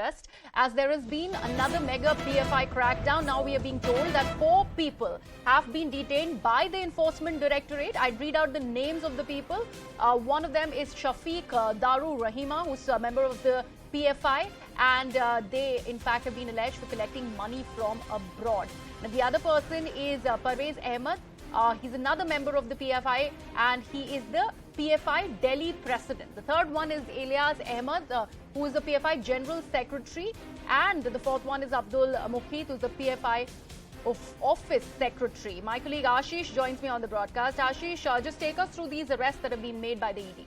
arrest as there has been another mega PFI crackdown. Now we are being told that 4 people have been detained by the Enforcement Directorate. I'd read out the names of the people. One of them is Shafiq Daru Rahima, who's a member of the PFI, and they in fact have been alleged for collecting money from abroad. Now, the other person is Parvez Ahmed. He's another member of the PFI, and he is the PFI Delhi president. The third one is Ilyas Ahmed, who is the PFI General Secretary, and the fourth one is Abdul Muqeet, who is the PFI Office Secretary. My colleague Ashish joins me on the broadcast. Ashish, just take us through these arrests that have been made by the ED.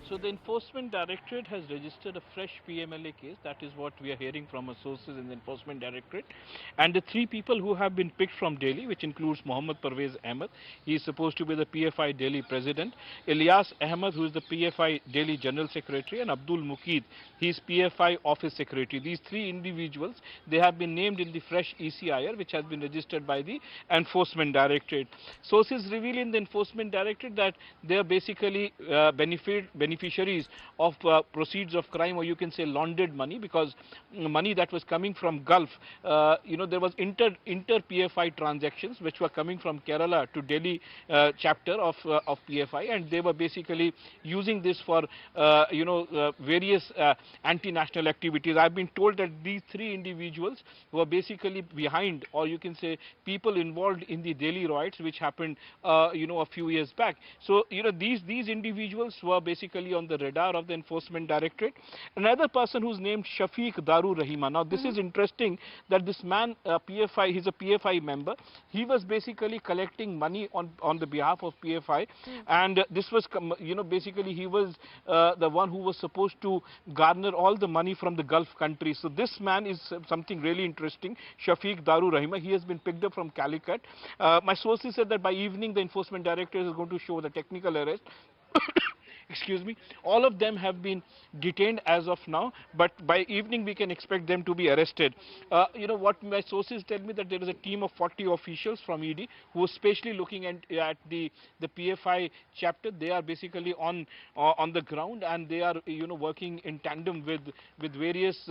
So the Enforcement Directorate has registered a fresh PMLA case. That is what we are hearing from our sources in the Enforcement Directorate. And the 3 people who have been picked from Delhi, which includes Mohammad Parvez Ahmed, he is supposed to be the PFI Delhi President, Ilyas Ahmed, who is the PFI Delhi General Secretary, and Abdul Muqeet, he is PFI Office Secretary. These 3 individuals, they have been named in the fresh ECIR, which has been registered by the Enforcement Directorate. Sources reveal in the Enforcement Directorate that they are basically beneficiaries of proceeds of crime, or you can say laundered money, because money that was coming from Gulf, there was inter PFI transactions which were coming from Kerala to Delhi chapter of PFI, and they were basically using this for various anti-national activities. I've been told that these 3 individuals were basically behind, or you can say people involved in the Delhi riots which happened a few years back. So these individuals were basically on the radar of the Enforcement Directorate. Another person who's named Shafiq Daru Rahima. Now this is interesting that this man, PFI, he's a PFI member. He was basically collecting money on the behalf of PFI, and this was basically he was the one who was supposed to garner all the money from the Gulf countries. So this man is something really interesting, Shafiq Daru Rahima. He has been picked up from Calicut. My sources said that by evening the Enforcement Directorate is going to show the technical arrest. Excuse me, all of them have been detained as of now, but by evening we can expect them to be arrested. What my sources tell me, that there is a team of 40 officials from ED who are specially looking at the PFI chapter. They are basically on the ground, and they are working in tandem with various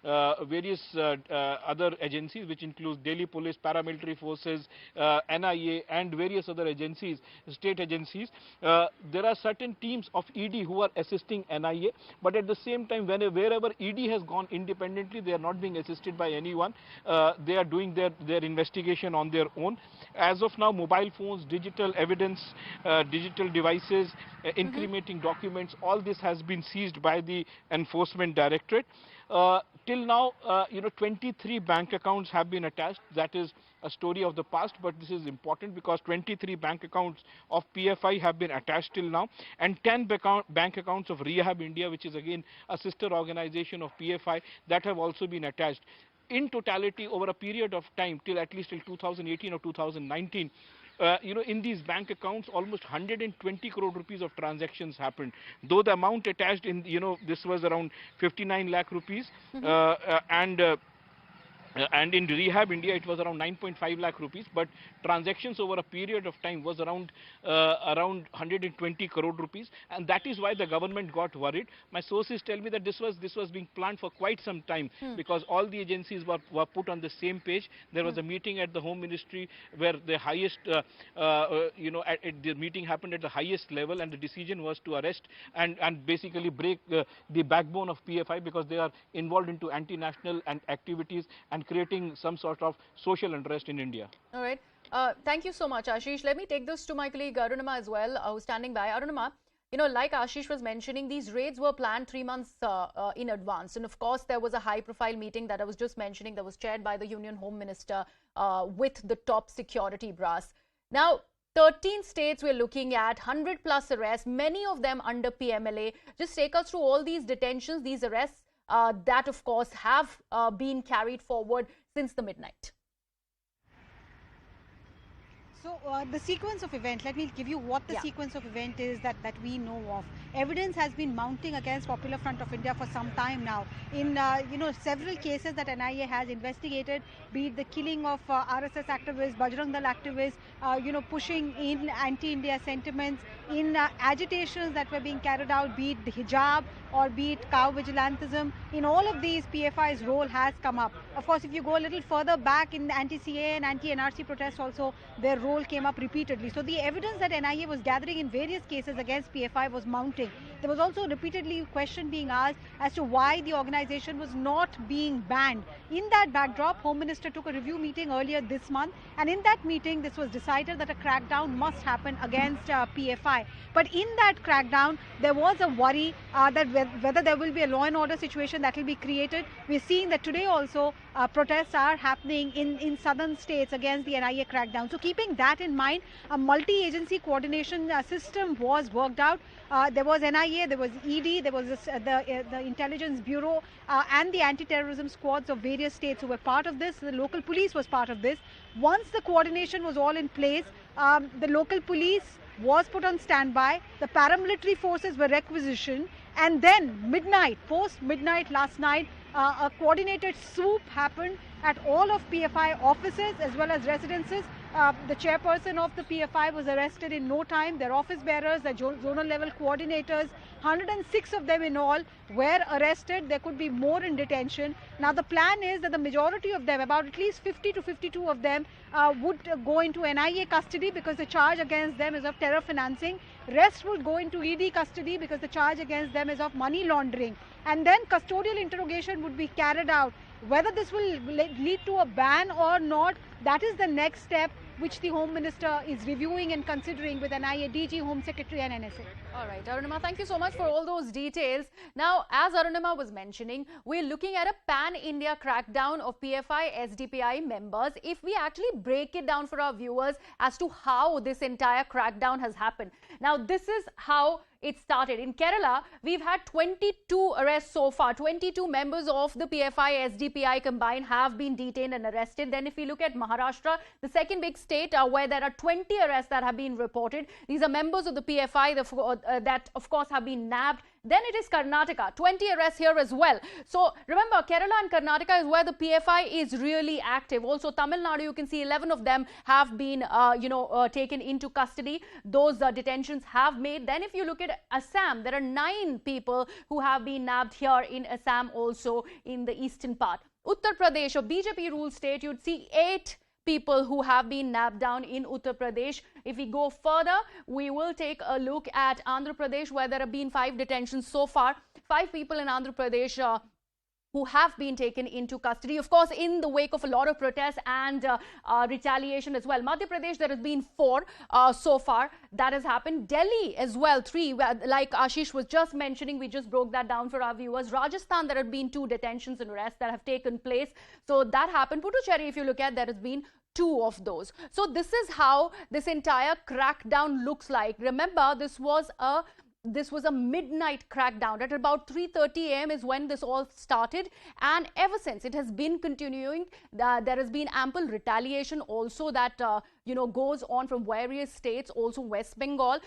other agencies, which includes Delhi Police, paramilitary forces, NIA, and various other agencies, state agencies. There are certain teams of ED who are assisting NIA, but at the same time, wherever ED has gone independently, they are not being assisted by anyone. They are doing their investigation on their own. As of now, mobile phones, digital evidence, digital devices, incriminating documents, all this has been seized by the Enforcement Directorate. Till now, 23 bank accounts have been attached. That is a story of the past, but this is important because 23 bank accounts of PFI have been attached till now, and 10 bank accounts of Rehab India, which is again a sister organization of PFI, that have also been attached. In totality, over a period of time, at least till 2018 or 2019, in these bank accounts, almost 120 crore rupees of transactions happened. Though the amount attached in, this was around 59 lakh rupees, and in Rehab India it was around 9.5 lakh rupees, but transactions over a period of time was around 120 crore rupees, and that is why the government got worried. My sources tell me that this was being planned for quite some time, because all the agencies were put on the same page. There was a meeting at the Home Ministry where the highest the meeting happened at the highest level, and the decision was to arrest and basically break the backbone of PFI, because they are involved into anti-national activities and creating some sort of social unrest in India. All right. Thank you so much, Ashish. Let me take this to my colleague Arunima as well, who's standing by. Arunima, like Ashish was mentioning, these raids were planned 3 months in advance. And of course, there was a high-profile meeting that I was just mentioning that was chaired by the Union Home Minister with the top security brass. Now, 13 states we're looking at, 100 plus arrests, many of them under PMLA. Just take us through all these detentions, these arrests that, of course, have been carried forward since the midnight. So the sequence of events, let me give you what the sequence of event is that we know of. Evidence has been mounting against Popular Front of India for some time now. In several cases that NIA has investigated, be it the killing of RSS activists, Bajrang Dal activists, pushing in anti-India sentiments, in agitations that were being carried out, be it the hijab, or be it cow vigilantism. In all of these, PFI's role has come up. Of course, if you go a little further back in anti-CA and anti-NRC protests also, their role came up repeatedly. So the evidence that NIA was gathering in various cases against PFI was mounting. There was also repeatedly question being asked as to why the organization was not being banned. In that backdrop, Home Minister took a review meeting earlier this month, and in that meeting, this was decided that a crackdown must happen against PFI. But in that crackdown, there was a worry that whether there will be a law and order situation that will be created. We're seeing that today also protests are happening in southern states against the NIA crackdown. So keeping that in mind, a multi-agency coordination system was worked out. There was NIA, there was ED, there was the Intelligence Bureau and the anti-terrorism squads of various states who were part of this. The local police was part of this. Once the coordination was all in place, the local police was put on standby, the paramilitary forces were requisitioned, and then midnight, post-midnight last night, a coordinated swoop happened at all of PFI offices as well as residences. The chairperson of the PFI was arrested in no time. Their office bearers, their zonal level coordinators, 106 of them in all were arrested. There could be more in detention. Now the plan is that the majority of them, about at least 50 to 52 of them, would go into NIA custody because the charge against them is of terror financing. Rest will go into ED custody because the charge against them is of money laundering. And then custodial interrogation would be carried out. Whether this will lead to a ban or not, that is the next step which the Home Minister is reviewing and considering with NIA, DG, Home Secretary and NSA. All right, Arunima, thank you so much for all those details. Now, as Arunima was mentioning, we're looking at a pan-India crackdown of PFI SDPI members. If we actually break it down for our viewers as to how this entire crackdown has happened. Now, this is how it started. In Kerala, we've had 22 arrests so far. 22 members of the PFI SDPI combined have been detained and arrested. Then if we look at Maharashtra, the second big state where there are 20 arrests that have been reported. These are members of the PFI that of course have been nabbed. Then it is Karnataka, 20 arrests here as well. So remember, Kerala and Karnataka is where the PFI is really active. Also Tamil Nadu, you can see 11 of them have been taken into custody. Those detentions have made. Then if you look at Assam, there are 9 people who have been nabbed here in Assam, also in the eastern part. Uttar Pradesh, a BJP ruled state, you'd see 8 people who have been nabbed down in Uttar Pradesh. If we go further, we will take a look at Andhra Pradesh, where there have been 5 detentions so far. 5 people in Andhra Pradesh who have been taken into custody, of course, in the wake of a lot of protests and retaliation as well. Madhya Pradesh, there has been 4 so far. That has happened. Delhi as well, 3. Like Ashish was just mentioning, we just broke that down for our viewers. Rajasthan, there have been 2 detentions and arrests that have taken place. So that happened. Puducherry, if you look at, there has been 2 of those. So this is how this entire crackdown looks like. Remember, this was a midnight crackdown. At about 3:30 a.m. is when this all started, and ever since it has been continuing. There has been ample retaliation also that goes on from various states, also West Bengal.